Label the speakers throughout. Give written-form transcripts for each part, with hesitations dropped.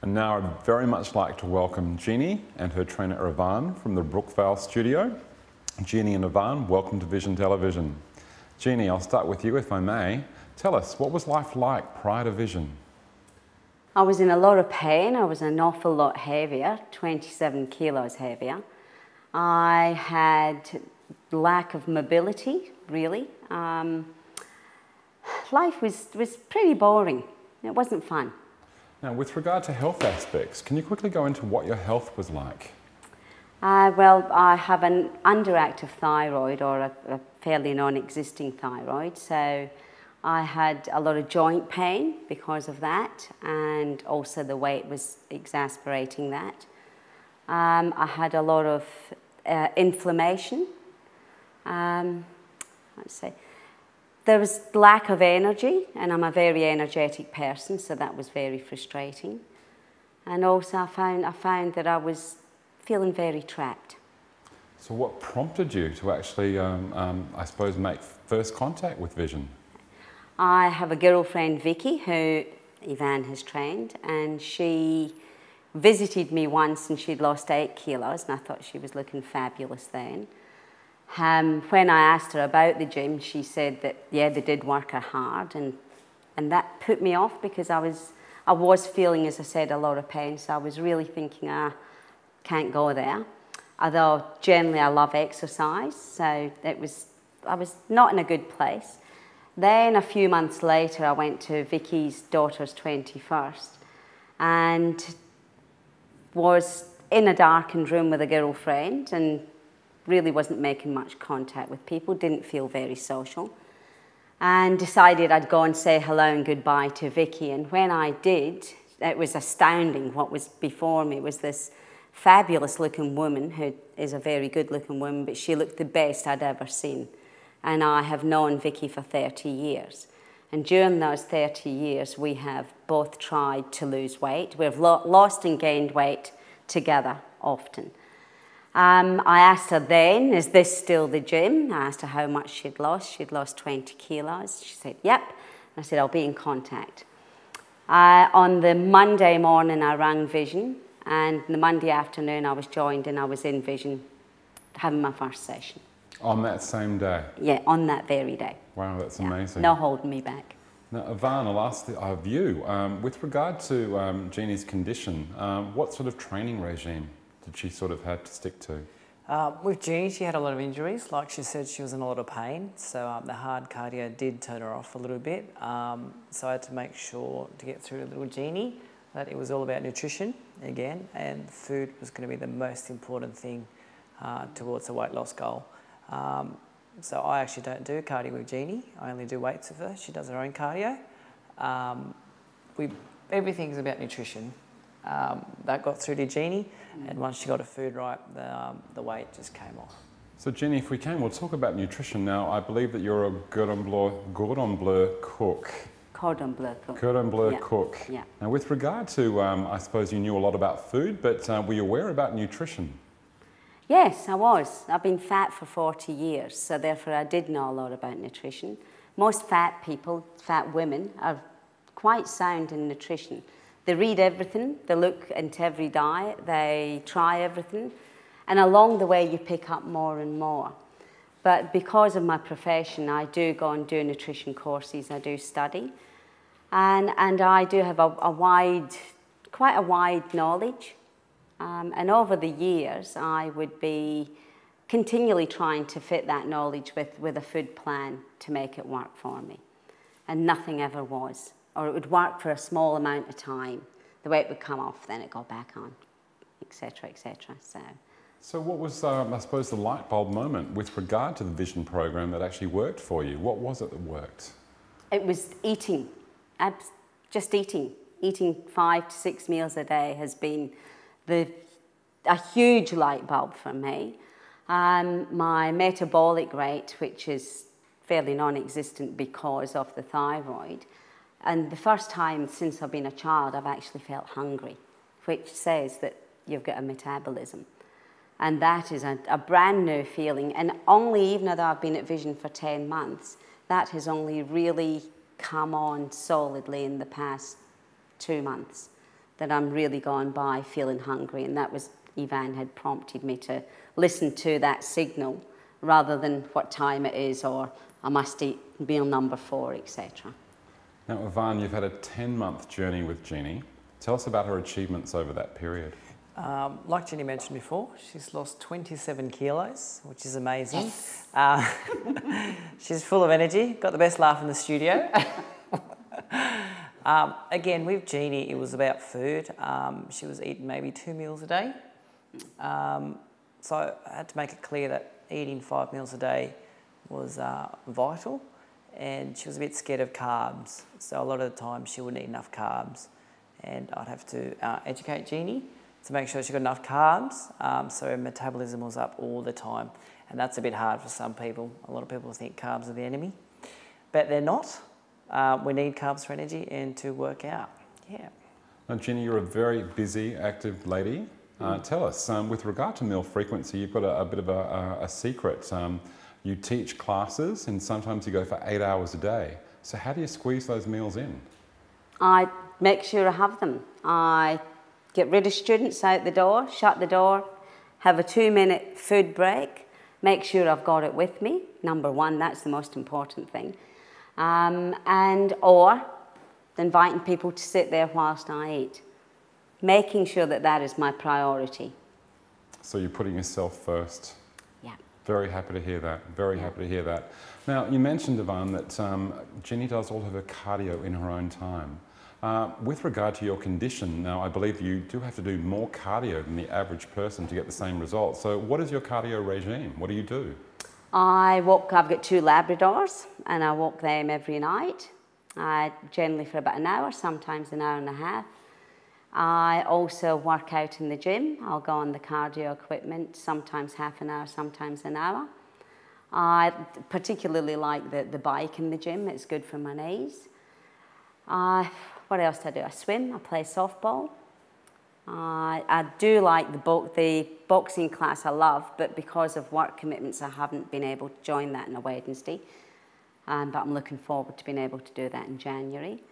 Speaker 1: And now I'd very much like to welcome Jeannie and her trainer Yvonne from the Brookvale studio. Jeannie and Yvonne, welcome to Vision Television. Jeannie, I'll start with you if I may. Tell us, what was life like prior to Vision?
Speaker 2: I was in a lot of pain. I was an awful lot heavier, 27 kilos heavier. I had lack of mobility, really. Life was pretty boring. It wasn't fun.
Speaker 1: Now, with regard to health aspects, can you quickly go into what your health was like?
Speaker 2: Well, I have an underactive thyroid, or a fairly non-existing thyroid, so I had a lot of joint pain because of that, and also the weight was exasperating that. I had a lot of inflammation. Let's say there was lack of energy, and I'm a very energetic person, so that was very frustrating. And also I found that I was feeling very trapped.
Speaker 1: So what prompted you to actually, I suppose, make first contact with Vision?
Speaker 2: I have a girlfriend, Vicky, who Yvonne has trained, and she visited me once and she'd lost 8 kilos, and I thought she was looking fabulous then. When I asked her about the gym, she said that, yeah, they did work her hard, and that put me off because I was feeling, as I said, a lot of pain, so I was really thinking, can't go there. Although generally I love exercise, so I was not in a good place. Then a few months later, I went to Vicky's daughter's 21st and was in a darkened room with a girlfriend and really wasn't making much contact with people, didn't feel very social, and decided I'd go and say hello and goodbye to Vicky. And when I did, it was astounding. What was before me was this fabulous looking woman, who is a very good looking woman, but she looked the best I'd ever seen. And I have known Vicky for 30 years. And during those 30 years, we have both tried to lose weight. We've lost and gained weight together often. I asked her then, is this still the gym? I asked her how much she'd lost. She'd lost 20 kilos. She said, yep. I said, I'll be in contact. On the Monday morning, I rang Vision, and the Monday afternoon, I was joined and I was in Vision having my first session.
Speaker 1: On that same day?
Speaker 2: Yeah, on that very day.
Speaker 1: Wow, that's amazing.
Speaker 2: No holding me back.
Speaker 1: Now, Yvonne, I'll ask of you, with regard to Jeannie's condition, what sort of training regime did she sort of have to stick to?
Speaker 3: With Jeannie, she had a lot of injuries. Like she said, she was in a lot of pain, so the hard cardio did turn her off a little bit. So I had to make sure to get through to little Jeannie that it was all about nutrition again, and food was going to be the most important thing towards the weight loss goal. So I actually don't do cardio with Jeannie. I only do weights with her. She does her own cardio. Everything's about nutrition. That got through to Jeannie, and once she got her food right, the weight just came off.
Speaker 1: So Jeannie, if we can, we'll talk about nutrition now. I believe that you're a cordon bleu cook.
Speaker 2: Cordon bleu cook.
Speaker 1: Cordon bleu cook.
Speaker 2: Yeah.
Speaker 1: Now, with regard to, I suppose you knew a lot about food, but were you aware about nutrition?
Speaker 2: Yes, I was. I've been fat for 40 years, so therefore I did know a lot about nutrition. Most fat people, fat women, are quite sound in nutrition. They read everything, they look into every diet, they try everything, and along the way you pick up more and more. But because of my profession, I do go and do nutrition courses, I do study, and I do have quite a wide knowledge. And over the years, I would be continually trying to fit that knowledge with a food plan to make it work for me. And nothing ever was. Or it would work for a small amount of time. The weight would come off, then it got back on, etc., etc.
Speaker 1: So what was, I suppose, the light bulb moment with regard to the Vision program that actually worked for you? What was it that worked?
Speaker 2: It was eating. Just eating. Eating 5 to 6 meals a day has been a huge light bulb for me. My metabolic rate, which is fairly non-existent because of the thyroid, and the first time since I've been a child I've actually felt hungry, which says that you've got a metabolism. And that is a brand new feeling, and only, even though I've been at Vision for 10 months, that has only really come on solidly in the past 2 months. that I'm really going by feeling hungry, and that was Yvonne had prompted me to listen to that signal rather than what time it is or I must eat meal number 4, etc.
Speaker 1: Now, Yvonne, you've had a 10-month journey with Jeannie. Tell us about her achievements over that period.
Speaker 3: Like Jeannie mentioned before, she's lost 27 kilos, which is amazing. She's full of energy, got the best laugh in the studio. Again, with Jeannie, it was about food. She was eating maybe 2 meals a day. So I had to make it clear that eating 5 meals a day was vital, and she was a bit scared of carbs. So a lot of the time she wouldn't eat enough carbs, and I'd have to educate Jeannie to make sure she got enough carbs, so her metabolism was up all the time. And that's a bit hard for some people. A lot of people think carbs are the enemy, but they're not. We need carbs for energy and to work out. Yeah.
Speaker 1: Now, Jeannie, you're a very busy, active lady. Tell us, with regard to meal frequency, you've got a bit of a secret. You teach classes and sometimes you go for 8 hours a day. So how do you squeeze those meals in?
Speaker 2: I make sure I have them. I get rid of students out the door, shut the door, have a 2-minute food break, make sure I've got it with me. Number 1, that's the most important thing. Or inviting people to sit there whilst I eat. Making sure that that is my priority.
Speaker 1: So you're putting yourself first.
Speaker 2: Yeah.
Speaker 1: Very happy to hear that. Very happy to hear that. Now, you mentioned, Yvonne, that Jeannie does all of her cardio in her own time. With regard to your condition, now I believe you do have to do more cardio than the average person to get the same results. So what is your cardio regime? What do you do?
Speaker 2: I've got 2 Labradors and I walk them every night, generally for about an hour, sometimes an hour and a half. I also work out in the gym. I'll go on the cardio equipment, sometimes half an hour, sometimes an hour. I particularly like the bike in the gym. It's good for my knees. What else do I do? I swim, I play softball. I do like the boxing class I love, but because of work commitments I haven't been able to join that on a Wednesday. But I'm looking forward to being able to do that in January.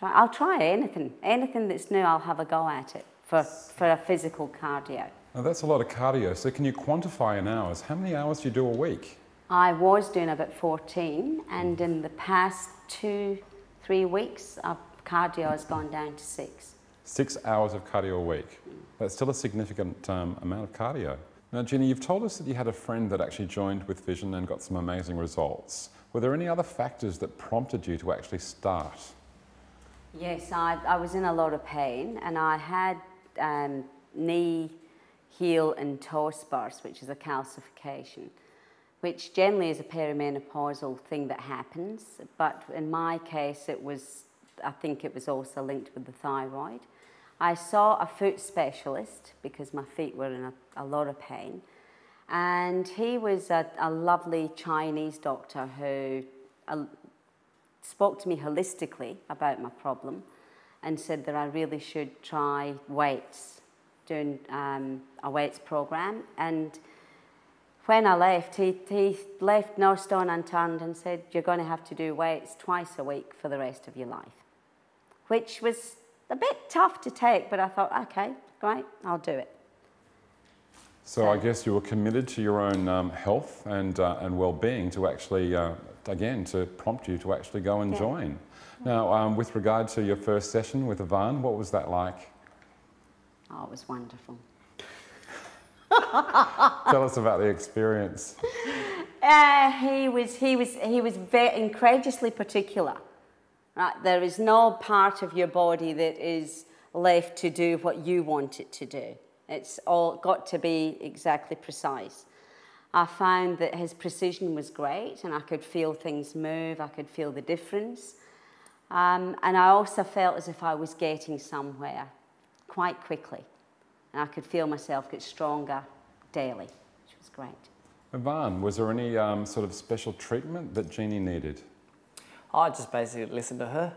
Speaker 2: I'll try anything that's new. I'll have a go at it for a physical cardio.
Speaker 1: Now that's a lot of cardio, so can you quantify in hours? How many hours do you do a week?
Speaker 2: I was doing about 14, and in the past 2-3 weeks, cardio has gone down to 6.
Speaker 1: 6 hours of cardio a week. That's still a significant amount of cardio. Now, Jeannie, you've told us that you had a friend that actually joined with Vision and got some amazing results. Were there any other factors that prompted you to actually start?
Speaker 2: Yes, I was in a lot of pain, and I had knee, heel and toe spurs, which is a calcification, which generally is a perimenopausal thing that happens, but in my case I think it was also linked with the thyroid. I saw a foot specialist because my feet were in a lot of pain, and he was a lovely Chinese doctor who spoke to me holistically about my problem and said that I really should try weights, doing a weights program. And when I left, he left no stone unturned and said, you're going to have to do weights twice a week for the rest of your life, which was a bit tough to take, but I thought, okay, great, I'll do it.
Speaker 1: So I guess you were committed to your own health and well-being to actually, again, to prompt you to actually go and join. Now, with regard to your first session with Yvonne, what was that like?
Speaker 2: Oh, it was wonderful.
Speaker 1: Tell us about the experience.
Speaker 2: He was very incredulously particular. Right? There is no part of your body that is left to do what you want it to do. It's all got to be exactly precise. I found that his precision was great, and I could feel things move, I could feel the difference. And I also felt as if I was getting somewhere quite quickly. And I could feel myself get stronger daily, which was great.
Speaker 1: Yvonne, was there any sort of special treatment that Jeannie needed?
Speaker 3: I just basically listened to her.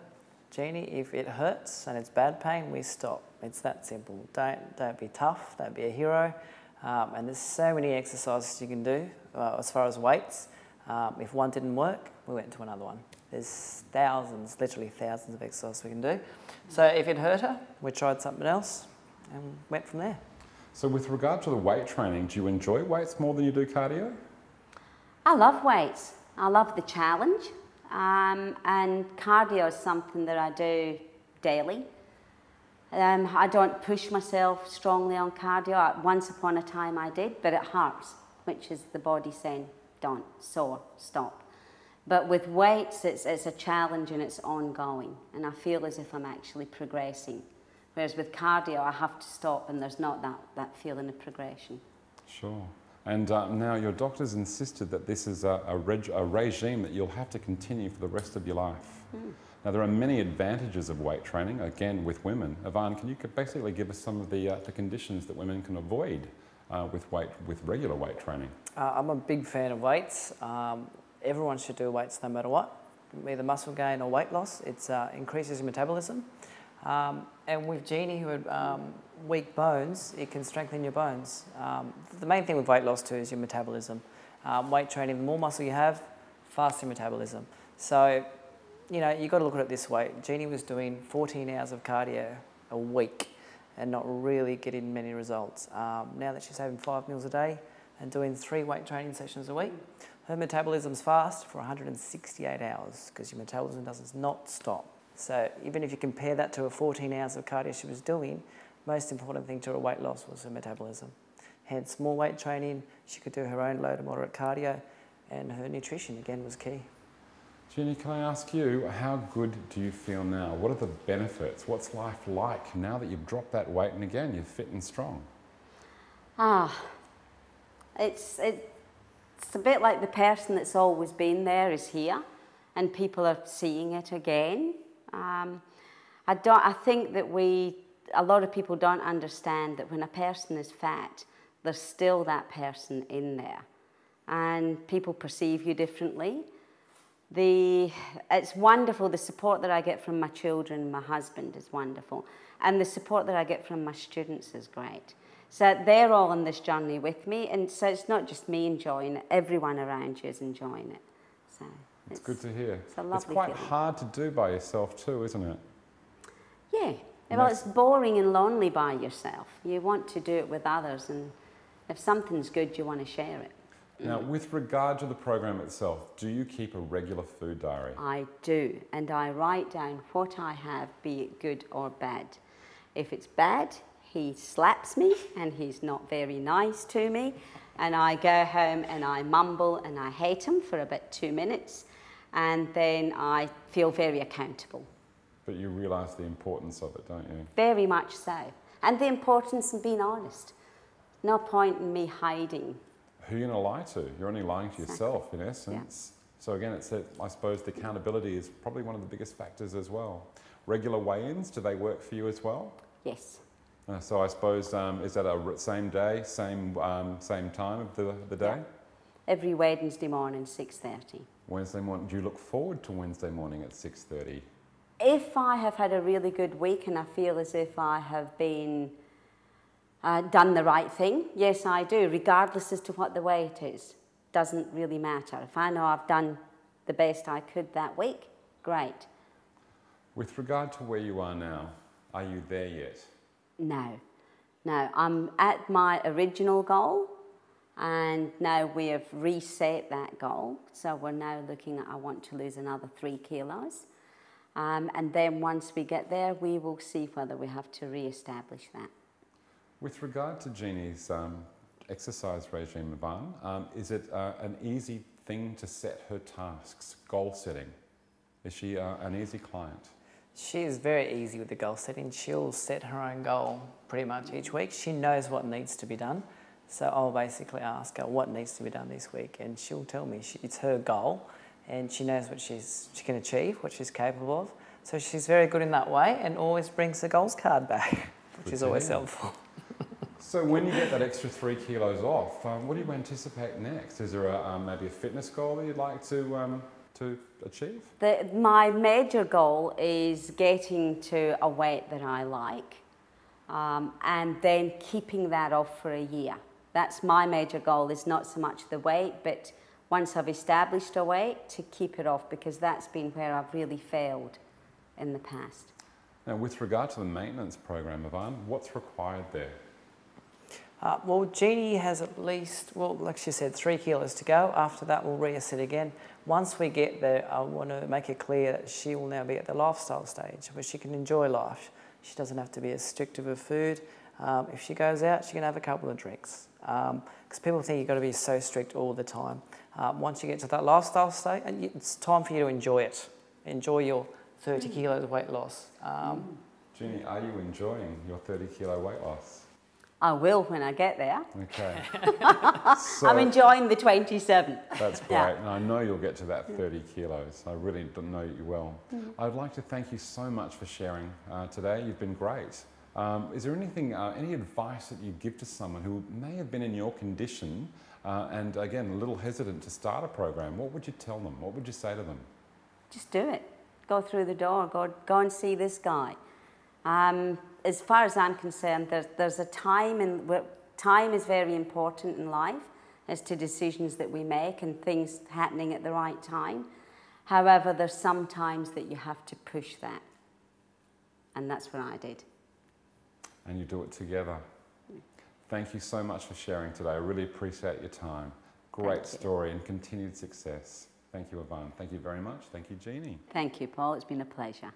Speaker 3: Jeannie, if it hurts and it's bad pain, we stop. It's that simple. Don't be tough, don't be a hero. And there's so many exercises you can do as far as weights. If one didn't work, we went to another one. There's thousands, literally thousands of exercises we can do. So if it hurt her, we tried something else and went from there.
Speaker 1: So with regard to the weight training, do you enjoy weights more than you do cardio?
Speaker 2: I love weights. I love the challenge. And cardio is something that I do daily. I don't push myself strongly on cardio. Once upon a time I did, but it hurts, which is the body saying, don't, stop. But with weights, it's a challenge and it's ongoing, and I feel as if I'm actually progressing. Whereas with cardio, I have to stop and there's not that feeling of progression.
Speaker 1: Sure. And now your doctors insisted that this is a regime that you'll have to continue for the rest of your life. Now, there are many advantages of weight training, again, with women. Yvonne, can you basically give us some of the conditions that women can avoid with regular weight training?
Speaker 3: I'm a big fan of weights. Everyone should do weights no matter what, either muscle gain or weight loss. It increases your metabolism. And with Jeannie, who had weak bones, it can strengthen your bones. The main thing with weight loss too is your metabolism. Weight training, the more muscle you have, faster metabolism. So, you know, you've got to look at it this way. Jeannie was doing 14 hours of cardio a week and not really getting many results. Now that she's having 5 meals a day and doing 3 weight training sessions a week, her metabolism's fast for 168 hours because your metabolism does not stop. So even if you compare that to her 14 hours of cardio she was doing, most important thing to her weight loss was her metabolism. Hence, more weight training, she could do her own low to moderate cardio, and her nutrition, again, was key.
Speaker 1: Jeannie, can I ask you, how good do you feel now? What are the benefits? What's life like now that you've dropped that weight and again, you're fit and strong?
Speaker 2: It's a bit like the person that's always been there is here, and people are seeing it again. I think that a lot of people don't understand that when a person is fat, there's still that person in there, and people perceive you differently. It's wonderful, the support that I get from my children, my husband is wonderful, and the support that I get from my students is great. So they're all on this journey with me, and so it's not just me enjoying it, everyone around you is enjoying it. So
Speaker 1: it's good to hear.
Speaker 2: It's a lovely
Speaker 1: It's quite
Speaker 2: feeling.
Speaker 1: hard to do by yourself too, isn't it?
Speaker 2: Yeah, well, it's boring and lonely by yourself. You want to do it with others, and if something's good, you want to share it.
Speaker 1: Now, with regard to the program itself, do you keep a regular food diary?
Speaker 2: I do, and I write down what I have, be it good or bad. If it's bad, he slaps me, and he's not very nice to me, and I go home and I mumble and I hate him for about 2 minutes, and then I feel very accountable.
Speaker 1: But you realise the importance of it, don't you?
Speaker 2: Very much so. And the importance of being honest. No point in me hiding.
Speaker 1: Who are you going to lie to? You're only lying to yourself, in essence. Yeah. So again, I suppose the accountability is probably one of the biggest factors as well. Regular weigh-ins, do they work for you as well?
Speaker 2: Yes.
Speaker 1: So I suppose, is that a same day, same time of the day?
Speaker 2: Yeah. Every Wednesday morning, 6:30.
Speaker 1: Wednesday morning. Do you look forward to Wednesday morning at 6:30?
Speaker 2: If I have had a really good week and I feel as if I have been done the right thing, yes, I do, regardless as to what the weight is. Doesn't really matter. If I know I've done the best I could that week, great.
Speaker 1: With regard to where you are now, are you there yet?
Speaker 2: No, I'm at my original goal, and now we have reset that goal. So we're now looking at, I want to lose another 3 kilos. And then once we get there, we will see whether we have to re-establish that.
Speaker 1: With regard to Jeannie's exercise regime, Yvonne, is it an easy thing to set her tasks, goal setting? Is she an easy client?
Speaker 3: She is very easy with the goal setting. She'll set her own goal pretty much each week. She knows what needs to be done. So I'll basically ask her what needs to be done this week, and she'll tell me it's her goal, and she knows what she can achieve, what she's capable of. So she's very good in that way, and always brings the goals card back, which is always helpful.
Speaker 1: So when you get that extra 3 kilos off, what do you anticipate next? Is there maybe a fitness goal that you'd like to achieve?
Speaker 2: My major goal is getting to a weight that I like, and then keeping that off for a year. That's my major goal, is not so much the weight, but once I've established a weight, to keep it off, because that's been where I've really failed in the past.
Speaker 1: Now, with regard to the maintenance program, Yvonne, what's required there?
Speaker 3: Well, Jeannie has at least, well, like she said, 3 kilos to go. After that, we'll reassess again. Once we get there, I want to make it clear that she will now be at the lifestyle stage where she can enjoy life. She doesn't have to be as strict of her food. If she goes out, she can have a couple of drinks. Because people think you've got to be so strict all the time. Once you get to that lifestyle state, it's time for you to enjoy it. Enjoy your 30 kilos weight loss.
Speaker 1: Jeannie, are you enjoying your 30 kilo weight loss?
Speaker 2: I will when I get there.
Speaker 1: Okay.
Speaker 2: I'm enjoying the 27.
Speaker 1: That's great,
Speaker 2: Yeah.
Speaker 1: and I know you'll get to that 30 kilos. I really know you well. I'd like to thank you so much for sharing today. You've been great. Is there anything, any advice that you give to someone who may have been in your condition and again, a little hesitant to start a program? What would you tell them? What would you say to them?
Speaker 2: Just do it. Go through the door. Go and see this guy. As far as I'm concerned, there's a time, and time is very important in life as to decisions that we make and things happening at the right time. However, there's some times that you have to push that. And that's what I did.
Speaker 1: And you do it together. Thank you so much for sharing today. I really appreciate your time. Great story and continued success. Thank you, Yvonne. Thank you very much. Thank you, Jeannie.
Speaker 2: Thank you, Paul. It's been a pleasure.